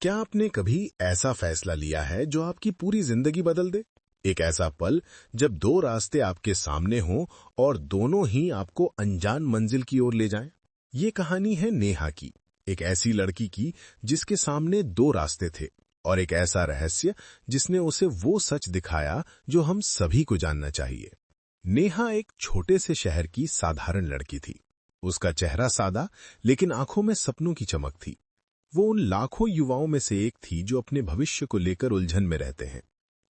क्या आपने कभी ऐसा फैसला लिया है जो आपकी पूरी जिंदगी बदल दे? एक ऐसा पल जब दो रास्ते आपके सामने हों और दोनों ही आपको अनजान मंजिल की ओर ले जाएं। ये कहानी है नेहा की, एक ऐसी लड़की की जिसके सामने दो रास्ते थे और एक ऐसा रहस्य जिसने उसे वो सच दिखाया जो हम सभी को जानना चाहिए। नेहा एक छोटे से शहर की साधारण लड़की थी। उसका चेहरा सादा लेकिन आंखों में सपनों की चमक थी। वो उन लाखों युवाओं में से एक थी जो अपने भविष्य को लेकर उलझन में रहते हैं।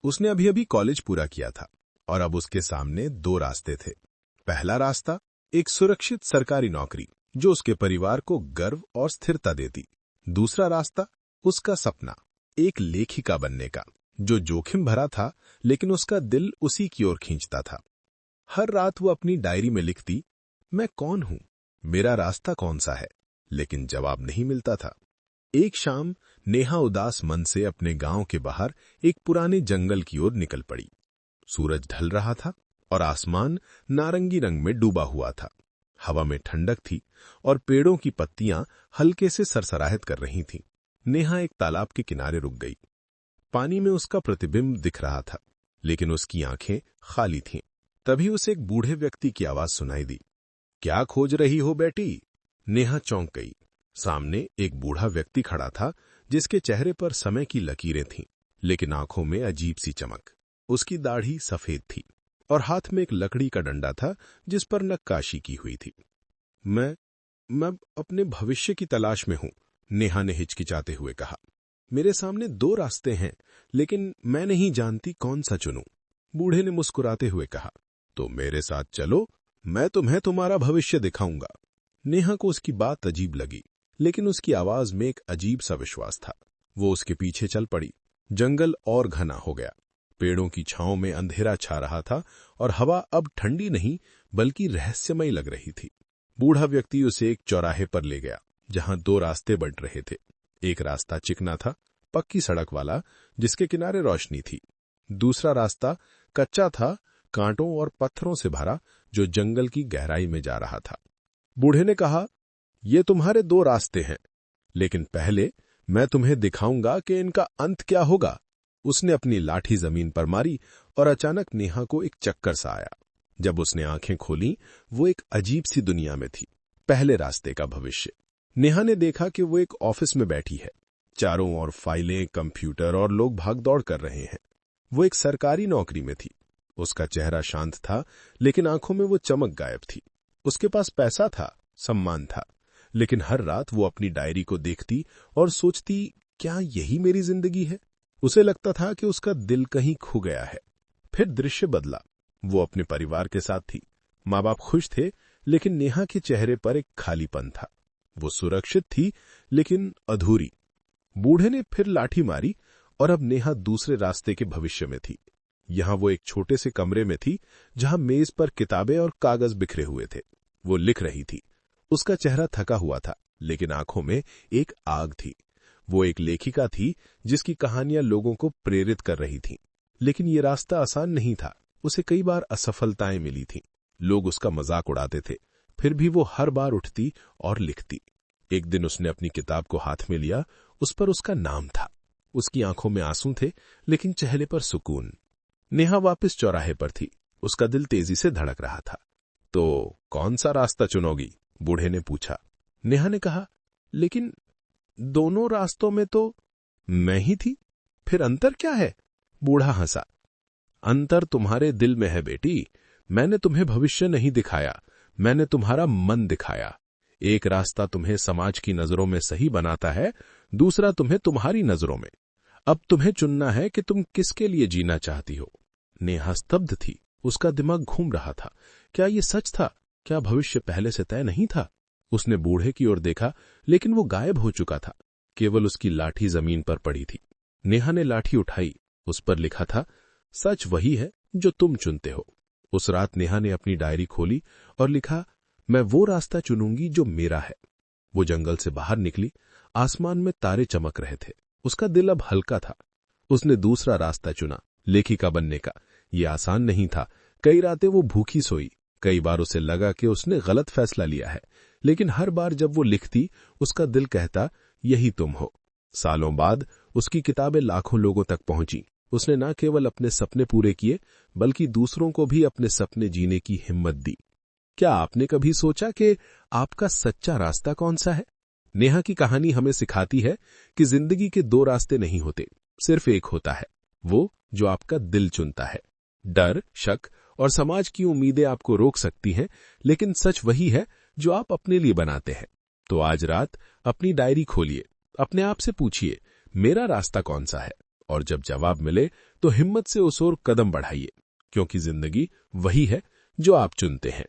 उसने अभी अभी कॉलेज पूरा किया था और अब उसके सामने दो रास्ते थे। पहला रास्ता, एक सुरक्षित सरकारी नौकरी जो उसके परिवार को गर्व और स्थिरता देती। दूसरा रास्ता, उसका सपना, एक लेखिका बनने का, जो जोखिम भरा था लेकिन उसका दिल उसी की ओर खींचता था। हर रात वो अपनी डायरी में लिखती, मैं कौन हूं, मेरा रास्ता कौन सा है, लेकिन जवाब नहीं मिलता था। एक शाम नेहा उदास मन से अपने गांव के बाहर एक पुराने जंगल की ओर निकल पड़ी। सूरज ढल रहा था और आसमान नारंगी रंग में डूबा हुआ था। हवा में ठंडक थी और पेड़ों की पत्तियां हल्के से सरसराहट कर रही थीं। नेहा एक तालाब के किनारे रुक गई। पानी में उसका प्रतिबिंब दिख रहा था, लेकिन उसकी आंखें खाली थीं। तभी उसे एक बूढ़े व्यक्ति की आवाज सुनाई दी। क्या खोज रही हो बेटी? नेहा चौंक गई। सामने एक बूढ़ा व्यक्ति खड़ा था जिसके चेहरे पर समय की लकीरें थीं, लेकिन आंखों में अजीब सी चमक। उसकी दाढ़ी सफेद थी और हाथ में एक लकड़ी का डंडा था जिस पर नक्काशी की हुई थी। मैं अपने भविष्य की तलाश में हूं, नेहा ने हिचकिचाते हुए कहा। मेरे सामने दो रास्ते हैं, लेकिन मैं नहीं जानती कौन सा चुनूं। बूढ़े ने मुस्कुराते हुए कहा, तो मेरे साथ चलो, मैं तुम्हें तुम्हारा भविष्य दिखाऊंगा। नेहा को उसकी बात अजीब लगी, लेकिन उसकी आवाज में एक अजीब सा विश्वास था। वो उसके पीछे चल पड़ी। जंगल और घना हो गया। पेड़ों की छांव में अंधेरा छा रहा था और हवा अब ठंडी नहीं बल्कि रहस्यमयी लग रही थी। बूढ़ा व्यक्ति उसे एक चौराहे पर ले गया जहां दो रास्ते बढ़ रहे थे। एक रास्ता चिकना था, पक्की सड़क वाला, जिसके किनारे रोशनी थी। दूसरा रास्ता कच्चा था, कांटों और पत्थरों से भरा, जो जंगल की गहराई में जा रहा था। बूढ़े ने कहा, ये तुम्हारे दो रास्ते हैं, लेकिन पहले मैं तुम्हें दिखाऊंगा कि इनका अंत क्या होगा। उसने अपनी लाठी जमीन पर मारी और अचानक नेहा को एक चक्कर सा आया। जब उसने आंखें खोलीं, वो एक अजीब सी दुनिया में थी। पहले रास्ते का भविष्य। नेहा ने देखा कि वो एक ऑफिस में बैठी है। चारों ओर फाइलें, कंप्यूटर और लोग भागदौड़ कर रहे हैं। वो एक सरकारी नौकरी में थी। उसका चेहरा शांत था, लेकिन आंखों में वो चमक गायब थी। उसके पास पैसा था, सम्मान था, लेकिन हर रात वो अपनी डायरी को देखती और सोचती, क्या यही मेरी जिंदगी है? उसे लगता था कि उसका दिल कहीं खो गया है। फिर दृश्य बदला। वो अपने परिवार के साथ थी। माँ बाप खुश थे, लेकिन नेहा के चेहरे पर एक खालीपन था। वो सुरक्षित थी, लेकिन अधूरी। बूढ़े ने फिर लाठी मारी और अब नेहा दूसरे रास्ते के भविष्य में थी। यहां वो एक छोटे से कमरे में थी, जहां मेज पर किताबें और कागज बिखरे हुए थे। वो लिख रही थी। उसका चेहरा थका हुआ था, लेकिन आंखों में एक आग थी। वो एक लेखिका थी जिसकी कहानियां लोगों को प्रेरित कर रही थीं। लेकिन ये रास्ता आसान नहीं था। उसे कई बार असफलताएं मिली थीं। लोग उसका मजाक उड़ाते थे, फिर भी वो हर बार उठती और लिखती। एक दिन उसने अपनी किताब को हाथ में लिया। उस पर उसका नाम था। उसकी आंखों में आंसू थे, लेकिन चेहरे पर सुकून। नेहा वापस चौराहे पर थी। उसका दिल तेजी से धड़क रहा था। तो कौन सा रास्ता चुनोगी? बूढ़े ने पूछा। नेहा ने कहा, लेकिन दोनों रास्तों में तो मैं ही थी, फिर अंतर क्या है? बूढ़ा हंसा। अंतर तुम्हारे दिल में है बेटी। मैंने तुम्हें भविष्य नहीं दिखाया, मैंने तुम्हारा मन दिखाया। एक रास्ता तुम्हें समाज की नजरों में सही बनाता है, दूसरा तुम्हें तुम्हारी नजरों में। अब तुम्हें चुनना है कि तुम किसके लिए जीना चाहती हो। नेहा स्तब्ध थी। उसका दिमाग घूम रहा था। क्या ये सच था? क्या भविष्य पहले से तय नहीं था? उसने बूढ़े की ओर देखा, लेकिन वो गायब हो चुका था। केवल उसकी लाठी जमीन पर पड़ी थी। नेहा ने लाठी उठाई। उस पर लिखा था, सच वही है जो तुम चुनते हो। उस रात नेहा ने अपनी डायरी खोली और लिखा, मैं वो रास्ता चुनूंगी जो मेरा है। वो जंगल से बाहर निकली। आसमान में तारे चमक रहे थे। उसका दिल अब हल्का था। उसने दूसरा रास्ता चुना, लेखिका बनने का। ये आसान नहीं था। कई रातें वो भूखी सोई। कई बार उसे लगा कि उसने गलत फैसला लिया है, लेकिन हर बार जब वो लिखती, उसका दिल कहता, यही तुम हो। सालों बाद उसकी किताबें लाखों लोगों तक पहुंची। उसने न केवल अपने सपने पूरे किए, बल्कि दूसरों को भी अपने सपने जीने की हिम्मत दी। क्या आपने कभी सोचा कि आपका सच्चा रास्ता कौन सा है? नेहा की कहानी हमें सिखाती है कि जिंदगी के दो रास्ते नहीं होते, सिर्फ एक होता है, वो जो आपका दिल चुनता है। डर, शक और समाज की उम्मीदें आपको रोक सकती हैं, लेकिन सच वही है जो आप अपने लिए बनाते हैं। तो आज रात अपनी डायरी खोलिए, अपने आप से पूछिए, मेरा रास्ता कौन सा है? और जब जवाब मिले तो हिम्मत से उस ओर कदम बढ़ाइए, क्योंकि जिंदगी वही है जो आप चुनते हैं।